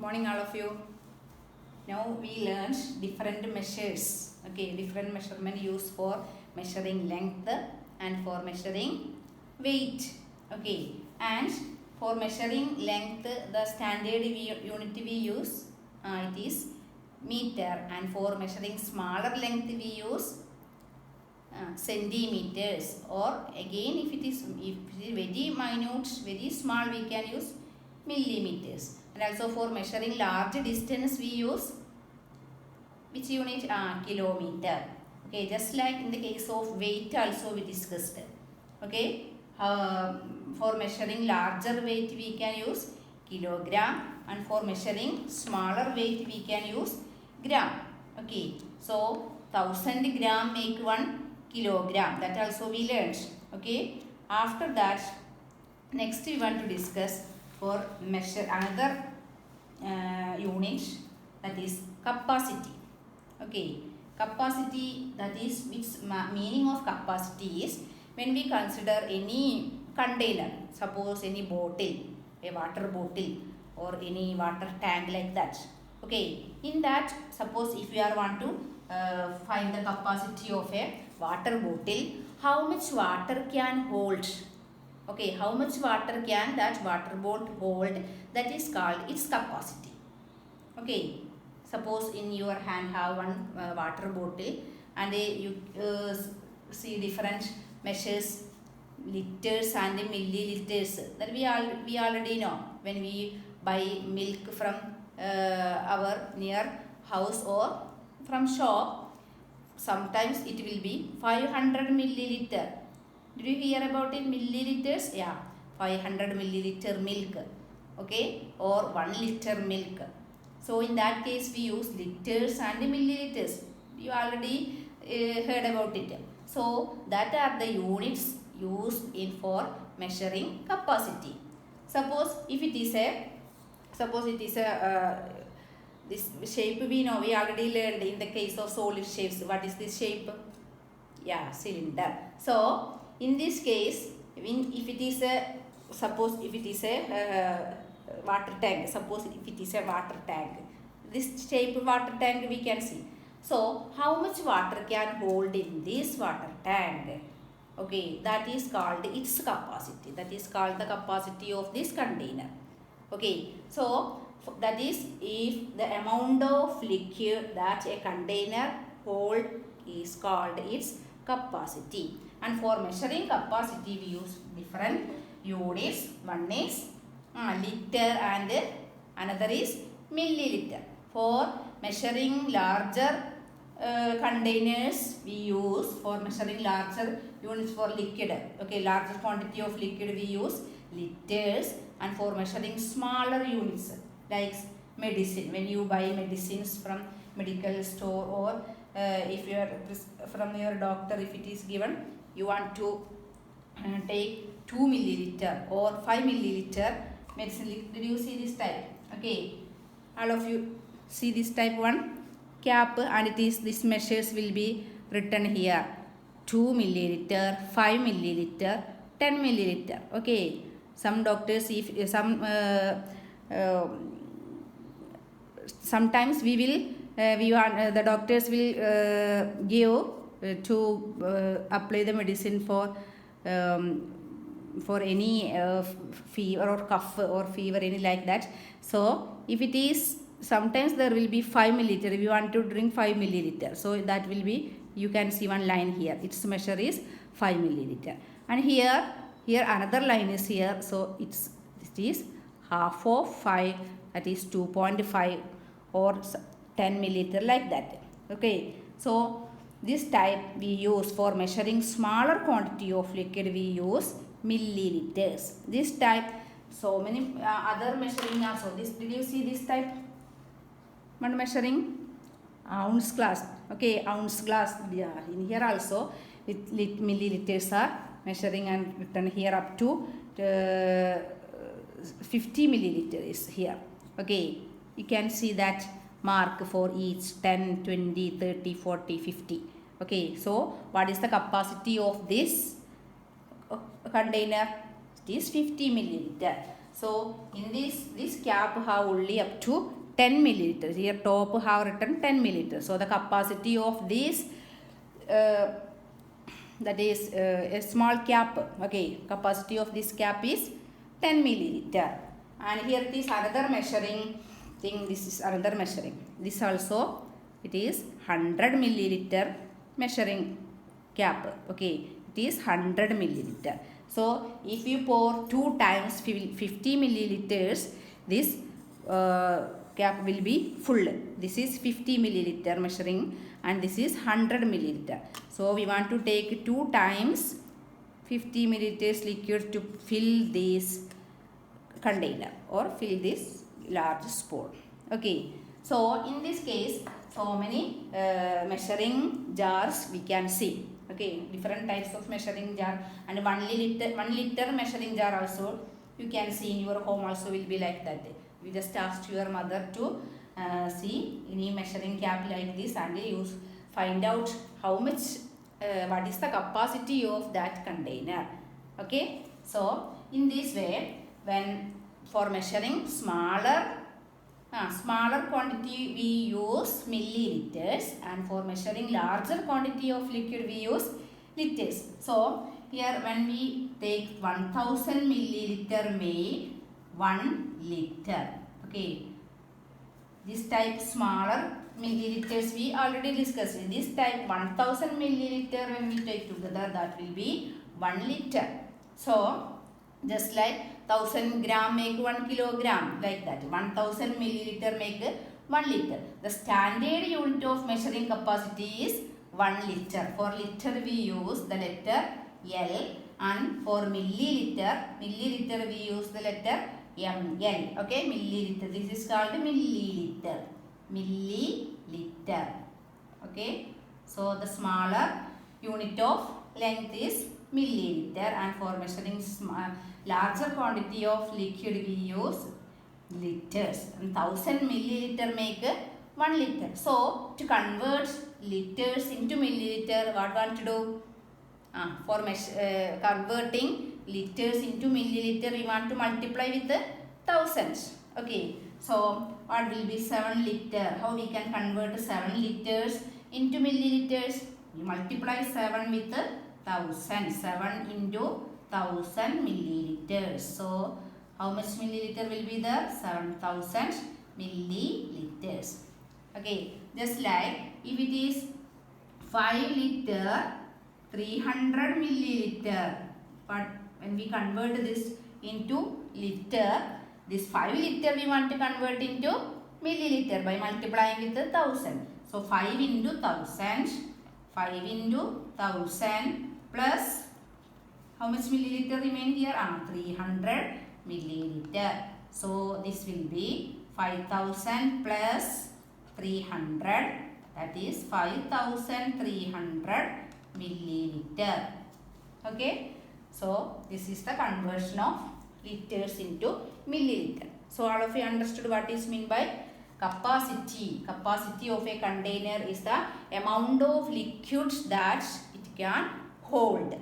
morning all of you. Now we learned different measures. Okay, different measurement used for measuring length and for measuring weight. Okay, and for measuring length, the standard unit we use it is meter, and for measuring smaller length we use centimeters, or again if it is very minute, very small, we can use millimeters. And also for measuring large distance we use which unit? Kilometer. Okay, just like in the case of weight also we discussed. Okay, for measuring larger weight we can use kilogram, and for measuring smaller weight we can use gram. Okay, so 1000 gram make 1 kilogram. That also we learned. Okay, after that next we want to discuss for measure another unit, that is capacity. Okay, capacity, that is which meaning of capacity is when we consider any container, suppose any bottle, a water bottle or any water tank like that. Okay, in that, suppose if we are want to find the capacity of a water bottle, how much water can hold? Okay, how much water can that water bottle hold? That is called its capacity. Okay, suppose in your hand have one water bottle, and you see different measures, liters and milliliters. That we already know when we buy milk from our near house or from shop. Sometimes it will be 500 milliliter. Did you hear about it? Milliliters? Yeah, 500 milliliter milk. Okay, or 1 liter milk. So in that case we use liters and milliliters. You already heard about it. So that are the units used in for measuring capacity. Suppose if it is a, this shape we know, we already learned in the case of solid shapes. What is this shape? Yeah, cylinder. So in this case, if it is a, suppose if it is a water tank, suppose if it is a water tank, this shape water tank we can see. So how much water can hold in this water tank? Okay, that is called its capacity. That is called the capacity of this container. Okay, so that is if the amount of liquid that a container hold is called its capacity. And for measuring capacity we use different units. One is liter and another is milliliter. For measuring larger containers we use, for measuring larger units for liquid, okay, larger quantity of liquid we use liters. And for measuring smaller units like medicine, when you buy medicines from medical store, or if you are from your doctor, if it is given you want to take 2 milliliter or 5 milliliter medicine. Did you see this type? Okay, all of you see this type one cap, and it is this measures will be written here: 2 milliliter, 5 milliliter, 10 milliliter. Okay, some doctors, if sometimes we will the doctors will give to apply the medicine for any fever or cough or fever, any like that. So if it is, sometimes there will be 5 milliliter, if you want to drink 5 milliliter, so that will be, you can see one line here, its measure is 5 milliliter. And here another line is here, so it is half of 5, that is 2.5 or 10 milliliter, like that. Okay, so this type we use for measuring smaller quantity of liquid, we use milliliters. This type, so many other measuring also. This, did you see this type? One measuring ounce glass. Okay, ounce glass. Yeah, in here also with milliliters are measuring, and written here up to 50 milliliter is here. Okay, you can see that mark for each 10, 20, 30, 40, 50. Okay, so what is the capacity of this container? It is 50 milliliter. So in this cap have only up to 10 milliliters. Here top have written 10 milliliters. So the capacity of this that is a small cap. Okay, capacity of this cap is 10 milliliter. And here it is another measuring thing. This is another measuring. This also it is 100 milliliter measuring cap. Okay, it is 100 milliliter. So if you pour 2 times 50 milliliters, this cap will be full. This is 50 milliliter measuring and this is 100 milliliter. So we want to take 2 times 50 milliliters liquid to fill this container or fill this large spoon. Okay, so in this case, so many measuring jars we can see. Okay, different types of measuring jar, and 1 liter measuring jar also you can see in your home also will be like that. You just ask your mother to see any measuring cap like this and you find out how much what is the capacity of that container. Okay, so in this way, when for measuring smaller quantity we use milliliters, and for measuring larger quantity of liquid we use liters. So here when we take 1000 milliliter make 1 liter. Okay, this type smaller milliliters we already discussed. This type 1000 milliliter when we take together, that will be 1 liter. So just like 1000 gram make 1 kilogram, like that 1000 milliliter make 1 liter. The standard unit of measuring capacity is 1 liter. For liter we use the letter L, and for milliliter we use the letter ML. Okay, milliliter. This is called milliliter. Milliliter. Okay, so the smaller unit of length is milliliter, and for measuring larger quantity of liquid we use liters. And 1000 milliliter make 1 liter. So to convert liters into milliliter, what want to do? For converting liters into milliliter, we want to multiply with the thousands. Okay, so what will be 7 liter? How we can convert 7 liters into milliliters? You multiply 7 with 1000. 7 into 1000 milliliters. So how much milliliter will be there? 7000 milliliters. Okay, just like if it is 5 liter 300 milliliter, but when we convert this into liter, this 5 liter we want to convert into milliliter by multiplying with 1000. So 5 into 1000, 5 into 1000 plus how much milliliter remain here? 300 milliliter. So this will be 5000 plus 300, that is 5300 milliliter. Okay, so this is the conversion of liters into milliliter. So all of you understood what is meant by capacity. Capacity of a container is the amount of liquids that it can hold.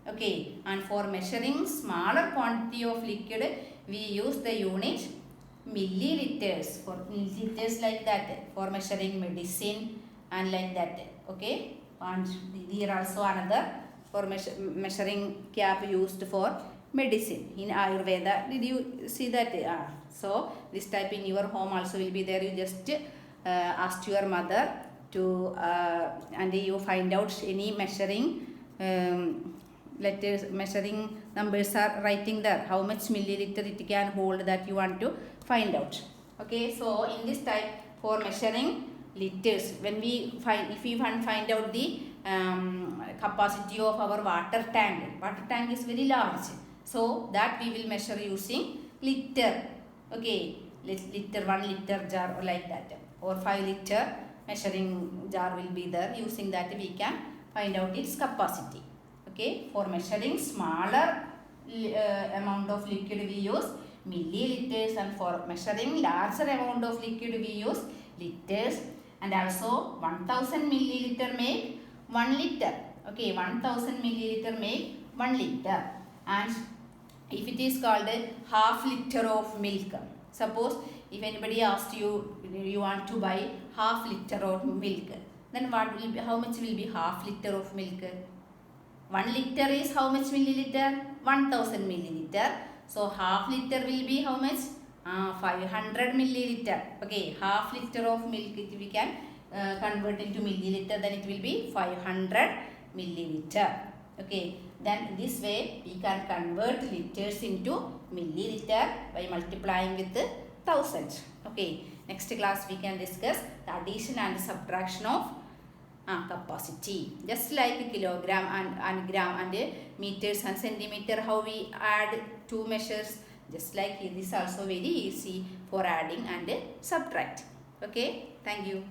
Okay, and for measuring smaller quantity of liquid we use the unit milliliters. For milliliters like that, for measuring medicine and like that. Okay, and here also another for measuring cap used for medicine in Ayurveda. Did you see that? So this type in your home also will be there. You just ask your mother to and you find out any measuring letters, measuring numbers are writing there. How much milliliter it can hold, that you want to find out. Okay, so in this type for measuring liters, when we find, if we find out the capacity of our water tank is very large, so that we will measure using liter. Okay, liter, 1 liter jar or like that, or 5 liter measuring jar will be there. Using that we can find out its capacity. Okay, for measuring smaller amount of liquid we use milliliters, and for measuring larger amount of liquid we use liters. And also 1000 milliliter make 1 liter. Okay, 1000 milliliter make 1 liter. And if it is called a half liter of milk, Suppose if anybody asked you, you want to buy half liter of milk, then what will be, how much will be half liter of milk? 1 liter is how much milliliter? 1000 milliliter. So half liter will be how much? 500 milliliter. Okay, half liter of milk we can convert into milliliter, then it will be 500 milliliter. Okay, then this way we can convert liters into milliliter by multiplying with 1000. Okay, next class we can discuss the addition and subtraction of capacity. Just like kilogram and gram and meters and centimeter, how we add two measures, just like this also very easy for adding and subtract. Okay, thank you.